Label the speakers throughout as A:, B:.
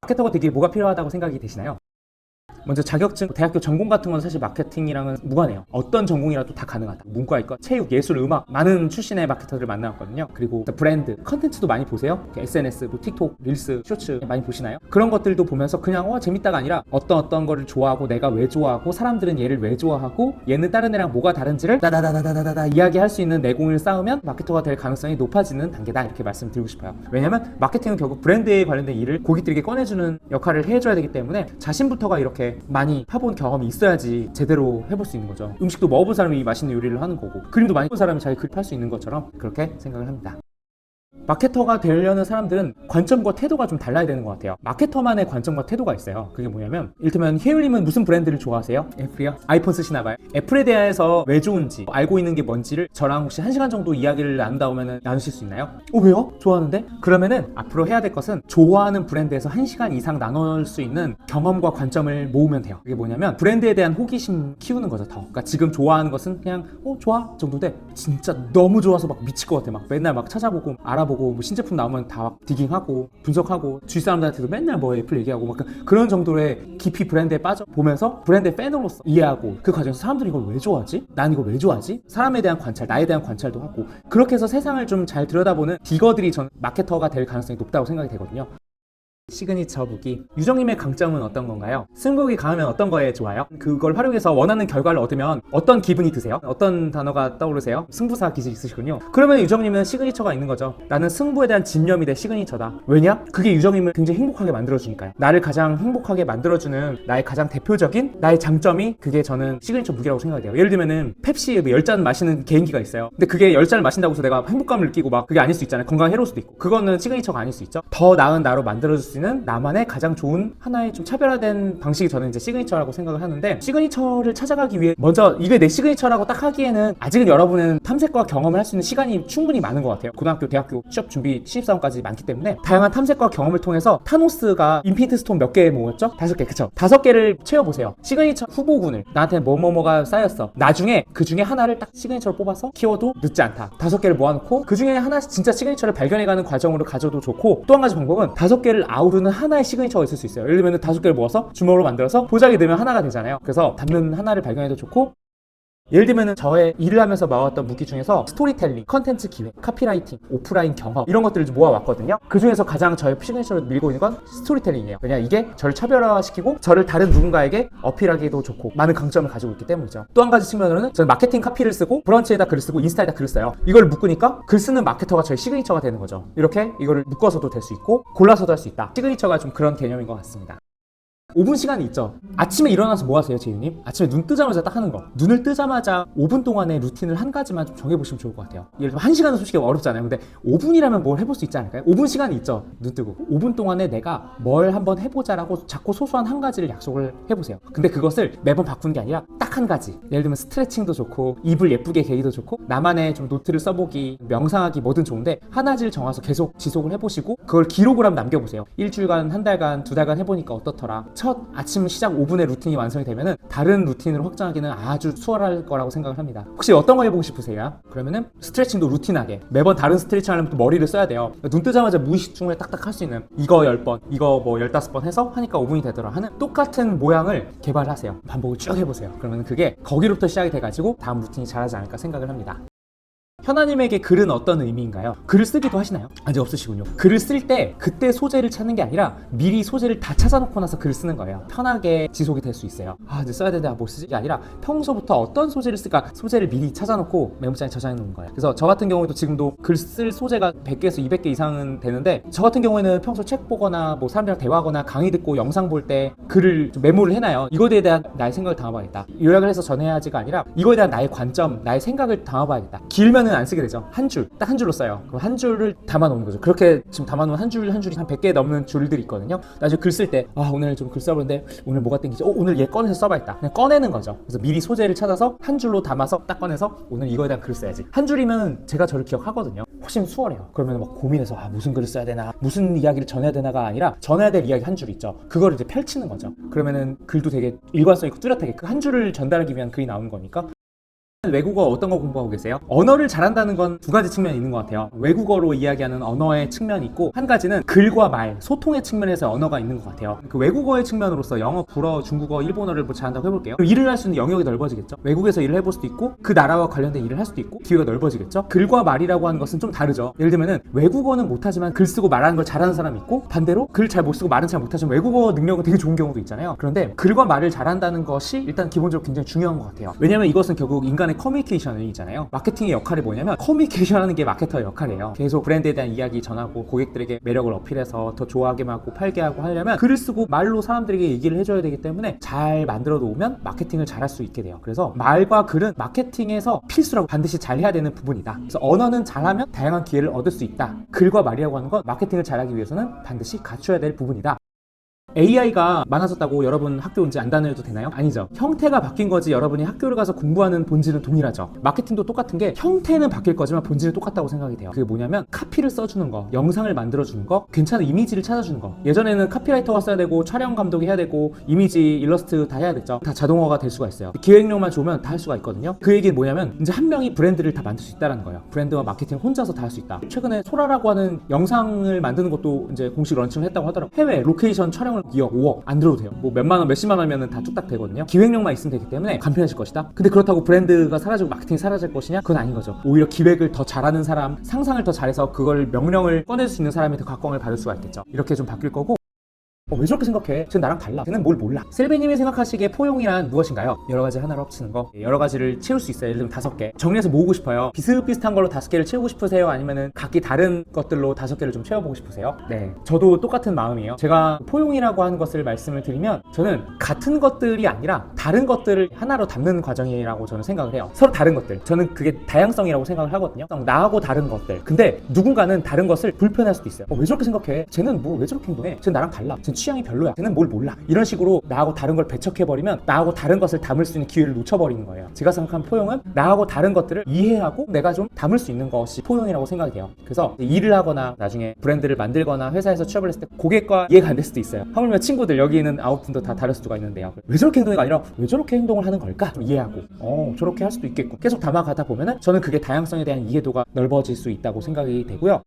A: 마케터가 되게 뭐가 필요하다고 생각이 되시나요? 먼저 자격증, 대학교 전공 같은 건 사실 마케팅이랑은 무관해요. 어떤 전공이라도 다 가능하다. 문과이과, 체육, 예술, 음악 많은 출신의 마케터들을 만나왔거든요. 그리고 브랜드, 컨텐츠도 많이 보세요. SNS, 뭐 틱톡, 릴스, 쇼츠 많이 보시나요? 그런 것들도 보면서 그냥 재밌다가 아니라 어떤 거를 좋아하고 내가 왜 좋아하고 사람들은 얘를 왜 좋아하고 얘는 다른 애랑 뭐가 다른지를 다다다다다다다 이야기할 수 있는 내공을 쌓으면 마케터가 될 가능성이 높아지는 단계다, 이렇게 말씀드리고 싶어요. 왜냐면 마케팅은 결국 브랜드에 관련된 일을 고객들에게 꺼내주는 역할을 해줘야 되기 때문에 자신부터가 이렇게 많이 파본 경험이 있어야지 제대로 해볼 수 있는 거죠. 음식도 먹어본 사람이 맛있는 요리를 하는 거고, 그림도 많이 본 사람이 잘 그릴 수 있는 것처럼 그렇게 생각을 합니다. 마케터가 되려는 사람들은 관점과 태도가 좀 달라야 되는 것 같아요. 마케터만의 관점과 태도가 있어요. 그게 뭐냐면, 이를테면 혜율님은 무슨 브랜드를 좋아하세요? 애플이요? 아이폰 쓰시나봐요? 애플에 대해서 왜 좋은지 알고 있는 게 뭔지를 저랑 혹시 1시간 정도 이야기를 나눈다 오면 나누실 수 있나요? 왜요? 좋아하는데? 그러면은 앞으로 해야 될 것은 좋아하는 브랜드에서 1시간 이상 나눌 수 있는 경험과 관점을 모으면 돼요. 그게 뭐냐면 브랜드에 대한 호기심 키우는 거죠. 더. 그러니까 지금 좋아하는 것은 그냥 좋아 정도인데, 진짜 너무 좋아서 막 미칠 것 같아. 막 맨날 막 찾아보고 알아보고 뭐 신제품 나오면 다 막 디깅하고 분석하고 주위 사람들한테도 맨날 뭐 애플 얘기하고 막 그런 정도의 깊이 브랜드에 빠져 보면서 브랜드의 팬으로서 이해하고, 그 과정에서 사람들이 이걸 왜 좋아하지? 난 이걸 왜 좋아하지? 사람에 대한 관찰, 나에 대한 관찰도 하고, 그렇게 해서 세상을 좀 잘 들여다보는 디거들이 전 마케터가 될 가능성이 높다고 생각이 되거든요. 시그니처 무기. 유정님의 강점은 어떤 건가요? 승부욕이 강하면 어떤 거에 좋아요? 그걸 활용해서 원하는 결과를 얻으면 어떤 기분이 드세요? 어떤 단어가 떠오르세요? 승부사 기질 있으시군요. 그러면 유정님은 시그니처가 있는 거죠. 나는 승부에 대한 집념이 내 시그니처다. 왜냐? 그게 유정님을 굉장히 행복하게 만들어주니까요. 나를 가장 행복하게 만들어주는 나의 가장 대표적인 나의 장점이, 그게 저는 시그니처 무기라고 생각이 돼요. 예를 들면은 펩시 10잔 마시는 개인기가 있어요. 근데 그게 10잔을 마신다고 해서 내가 행복감을 느끼고 막 그게 아닐 수 있잖아요. 건강에 해로울 수도 있고. 그거는 시그니처가 아닐 수 있죠. 더 나은 나로 만들어줄 수 있는 나만의 가장 좋은 하나의 좀 차별화된 방식이 저는 이제 시그니처라고 생각을 하는데, 시그니처를 찾아가기 위해 먼저 이게 내 시그니처라고 딱 하기에는 아직은 여러분은 탐색과 경험을 할 수 있는 시간이 충분히 많은 것 같아요. 고등학교, 대학교, 취업 준비, 신입사원까지 많기 때문에 다양한 탐색과 경험을 통해서 타노스가 인피니트 스톤 몇 개 모았죠? 5개, 그쵸? 5개를 채워보세요. 시그니처 후보군을, 나한테 뭐뭐뭐가 쌓였어. 나중에 그 중에 하나를 딱 시그니처로 뽑아서 키워도 늦지 않다. 5개를 모아놓고 그 중에 하나씩 진짜 시그니처를 발견해가는 과정으로 가져도 좋고, 또 한 가지 방법은 5개를 아우르는 하나의 시그니처가 있을 수 있어요. 예를 들면 5개를 모아서 주먹으로 만들어서 도자기 넣으면 하나가 되잖아요. 그래서 담는 하나를 발견해도 좋고, 예를 들면 저의 일을 하면서 모아왔던 무기 중에서 스토리텔링, 컨텐츠 기획, 카피라이팅, 오프라인 경험, 이런 것들을 좀 모아왔거든요. 그 중에서 가장 저의 시그니처로 밀고 있는 건 스토리텔링이에요. 왜냐, 이게 저를 차별화시키고 저를 다른 누군가에게 어필하기도 좋고 많은 강점을 가지고 있기 때문이죠. 또 한 가지 측면으로는 저는 마케팅 카피를 쓰고 브런치에다 글을 쓰고 인스타에다 글을 써요. 이걸 묶으니까 글 쓰는 마케터가 저의 시그니처가 되는 거죠. 이렇게 이거를 묶어서도 될 수 있고 골라서도 할 수 있다. 시그니처가 좀 그런 개념인 것 같습니다. 5분 시간이 있죠. 아침에 일어나서 뭐 하세요, 재윤님? 아침에 눈 뜨자마자 딱 하는 거. 눈을 뜨자마자 5분 동안의 루틴을 한 가지만 좀 정해보시면 좋을 것 같아요. 예를 들면 1시간은 솔직히 어렵잖아요. 근데 5분이라면 뭘 해볼 수 있지 않을까요? 5분 시간이 있죠. 눈 뜨고 5분 동안에 내가 뭘 한번 해보자라고 작고 소소한 한 가지를 약속을 해보세요. 근데 그것을 매번 바꾸는 게 아니라 딱 한 가지. 예를 들면 스트레칭도 좋고, 이불 예쁘게 개기도 좋고, 나만의 좀 노트를 써보기, 명상하기, 뭐든 좋은데 하나를 정해서 계속 지속을 해보시고, 그걸 기록을 한번 남겨보세요. 일주일간, 한 달간, 2달간 해보니까 어떻더라. 첫 아침 시작 5분의 루틴이 완성이 되면은 다른 루틴으로 확장하기는 아주 수월할 거라고 생각을 합니다. 혹시 어떤 거 해보고 싶으세요? 그러면은 스트레칭도 루틴하게 매번 다른 스트레칭 하려면 또 머리를 써야 돼요. 눈 뜨자마자 무의식 중에 딱딱 할 수 있는, 이거 10번, 이거 뭐 15번 해서 하니까 5분이 되더라 하는 똑같은 모양을 개발하세요. 반복을 쭉 해보세요. 그러면 그게 거기로부터 시작이 돼가지고 다음 루틴이 잘하지 않을까 생각을 합니다. 현아님에게 글은 어떤 의미인가요? 글을 쓰기도 하시나요? 아직 없으시군요. 글을 쓸 때 그때 소재를 찾는 게 아니라 미리 소재를 다 찾아놓고 나서 글을 쓰는 거예요. 편하게 지속이 될 수 있어요. 이제 써야 되는데 뭐 쓰지? 게 아니라 평소부터 어떤 소재를 쓸까, 소재를 미리 찾아놓고 메모장에 저장해 놓는 거예요. 그래서 저 같은 경우에도 지금도 글 쓸 소재가 100개에서 200개 이상은 되는데, 저 같은 경우에는 평소 책 보거나 뭐 사람들이랑 대화하거나 강의 듣고 영상 볼 때 글을 좀 메모를 해놔요. 이거에 대한 나의 생각을 담아봐야겠다. 요약을 해서 전해야지가 아니라 이거에 대한 나의 관점, 나의 생각을 담아봐야겠다. 길면은 안 쓰게 되죠. 한 줄, 딱 한 줄로 써요. 그럼 한 줄을 담아놓는 거죠. 그렇게 지금 담아놓은 한 줄이 한 100개 넘는 줄들이 있거든요. 나중에 글 쓸 때 오늘 좀 글 써보는데 오늘 뭐가 땡기지? 오늘 얘 꺼내서 써봐야겠다. 그냥 꺼내는 거죠. 그래서 미리 소재를 찾아서 한 줄로 담아서 딱 꺼내서 오늘 이거에 대한 글을 써야지. 한 줄이면 제가 저를 기억하거든요. 훨씬 수월해요. 그러면 막 고민해서 무슨 글을 써야 되나, 무슨 이야기를 전해야 되나가 아니라 전해야 될 이야기 한 줄 있죠. 그거를 이제 펼치는 거죠. 그러면은 글도 되게 일관성 있고 뚜렷하게 그 한 줄을 전달하기 위한 글이 나오는 거니까 외국어 어떤 거 공부하고 계세요? 언어를 잘한다는 건 두 가지 측면이 있는 것 같아요. 외국어로 이야기하는 언어의 측면이 있고, 한 가지는 글과 말, 소통의 측면에서 언어가 있는 것 같아요. 그 외국어의 측면으로서 영어, 불어, 중국어, 일본어를 뭐 잘한다고 해볼게요. 그럼 일을 할 수 있는 영역이 넓어지겠죠. 외국에서 일을 해볼 수도 있고, 그 나라와 관련된 일을 할 수도 있고, 기회가 넓어지겠죠. 글과 말이라고 하는 것은 좀 다르죠. 예를 들면은 외국어는 못하지만 글 쓰고 말하는 걸 잘하는 사람이 있고, 반대로 글 잘 못 쓰고 말은 잘 못하지만 외국어 능력은 되게 좋은 경우도 있잖아요. 그런데 글과 말을 잘한다는 것이 일단 기본적으로 굉장히 중요한 것 같아요. 왜냐면 이것은 결국 인간의 커뮤니케이션이잖아요. 마케팅의 역할이 뭐냐면 커뮤니케이션 하는 게 마케터의 역할이에요. 계속 브랜드에 대한 이야기 전하고 고객들에게 매력을 어필해서 더 좋아하게 하고 팔게 하고 하려면 글을 쓰고 말로 사람들에게 얘기를 해줘야 되기 때문에 잘 만들어 놓으면 마케팅을 잘할 수 있게 돼요. 그래서 말과 글은 마케팅에서 필수라고, 반드시 잘 해야 되는 부분이다. 그래서 언어는 잘하면 다양한 기회를 얻을 수 있다. 글과 말이라고 하는 건 마케팅을 잘하기 위해서는 반드시 갖춰야 될 부분이다. AI가 많아졌다고 여러분 학교 이제 안 다녀도 되나요? 아니죠. 형태가 바뀐 거지 여러분이 학교를 가서 공부하는 본질은 동일하죠. 마케팅도 똑같은 게 형태는 바뀔 거지만 본질은 똑같다고 생각이 돼요. 그게 뭐냐면 카피를 써주는 거, 영상을 만들어주는 거, 괜찮은 이미지를 찾아주는 거. 예전에는 카피라이터가 써야 되고 촬영 감독이 해야 되고 이미지, 일러스트 다 해야 됐죠. 다 자동화가 될 수가 있어요. 기획력만 좋으면 다 할 수가 있거든요. 그 얘기는 뭐냐면 이제 한 명이 브랜드를 다 만들 수 있다는 거예요. 브랜드와 마케팅을 혼자서 다 할 수 있다. 최근에 소라라고 하는 영상을 만드는 것도 이제 공식 런칭을 했다고 하더라고요. 해외 로케이션 촬영을 2억, 5억 안 들어도 돼요. 뭐 몇만 원, 몇십만 원이면 다 뚝딱 되거든요. 기획력만 있으면 되기 때문에 간편해질 것이다. 근데 그렇다고 브랜드가 사라지고 마케팅이 사라질 것이냐? 그건 아닌 거죠. 오히려 기획을 더 잘하는 사람, 상상을 더 잘해서 그걸 명령을 꺼낼 수 있는 사람이 더 각광을 받을 수가 있겠죠. 이렇게 좀 바뀔 거고, 왜 저렇게 생각해? 쟤는 나랑 달라. 쟤는 뭘 몰라. 셀베님이 생각하시기에 포용이란 무엇인가요? 여러 가지 하나로 합치는 거. 여러 가지를 채울 수 있어요. 예를 들면 5개. 정리해서 모으고 싶어요. 비슷비슷한 걸로 5개를 채우고 싶으세요? 아니면은 각기 다른 것들로 5개를 좀 채워보고 싶으세요? 네. 저도 똑같은 마음이에요. 제가 포용이라고 하는 것을 말씀을 드리면 저는 같은 것들이 아니라 다른 것들을 하나로 담는 과정이라고 저는 생각을 해요. 서로 다른 것들. 저는 그게 다양성이라고 생각을 하거든요. 나하고 다른 것들. 근데 누군가는 다른 것을 불편할 수도 있어요. 왜 저렇게 생각해? 쟤는 뭐 왜 저렇게 행동해? 쟤는 나랑 달라. 쟤는 취향이 별로야. 쟤는 뭘 몰라. 이런 식으로 나하고 다른 걸 배척해버리면 나하고 다른 것을 담을 수 있는 기회를 놓쳐버리는 거예요. 제가 생각한 포용은 나하고 다른 것들을 이해하고 내가 좀 담을 수 있는 것이 포용이라고 생각이 돼요. 그래서 일을 하거나 나중에 브랜드를 만들거나 회사에서 취업을 했을 때 고객과 이해가 안 될 수도 있어요. 하물며 친구들, 여기 있는 9분도 다 다를 수가 있는데요. 왜 저렇게 행동이 아니라 왜 저렇게 행동을 하는 걸까? 좀 이해하고 저렇게 할 수도 있겠고 계속 담아가다 보면은 저는 그게 다양성에 대한 이해도가 넓어질 수 있다고 생각이 되고요.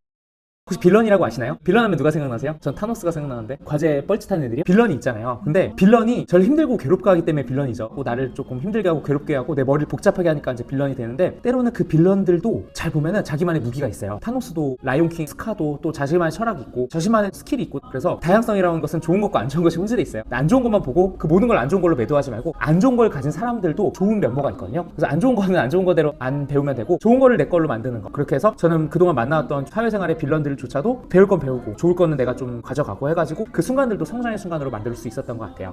A: 혹시 빌런이라고 아시나요? 빌런 하면 누가 생각나세요? 전 타노스가 생각나는데, 과제 뻘짓하는 애들이 빌런이 있잖아요. 근데 빌런이 저를 힘들고 괴롭게 하기 때문에 빌런이죠. 나를 조금 힘들게 하고 괴롭게 하고 내 머리를 복잡하게 하니까 이제 빌런이 되는데, 때로는 그 빌런들도 잘 보면은 자기만의 무기가 있어요. 타노스도, 라이온킹, 스카도 또 자신만의 철학이 있고 자신만의 스킬이 있고, 그래서 다양성이라는 것은 좋은 것과 안 좋은 것이 혼재돼 있어요. 안 좋은 것만 보고 그 모든 걸 안 좋은 걸로 매도하지 말고, 안 좋은 걸 가진 사람들도 좋은 면모가 있거든요. 그래서 안 좋은 거는 안 좋은 거대로 안 배우면 되고, 좋은 거를 내 걸로 만드는 거. 그렇게 해서 저는 그동안 만나왔던 사회생활의 빌런들 조차도 배울 건 배우고 좋을 거는 내가 좀 가져가고 해가지고 그 순간들도 성장의 순간으로 만들 수 있었던 것 같아요.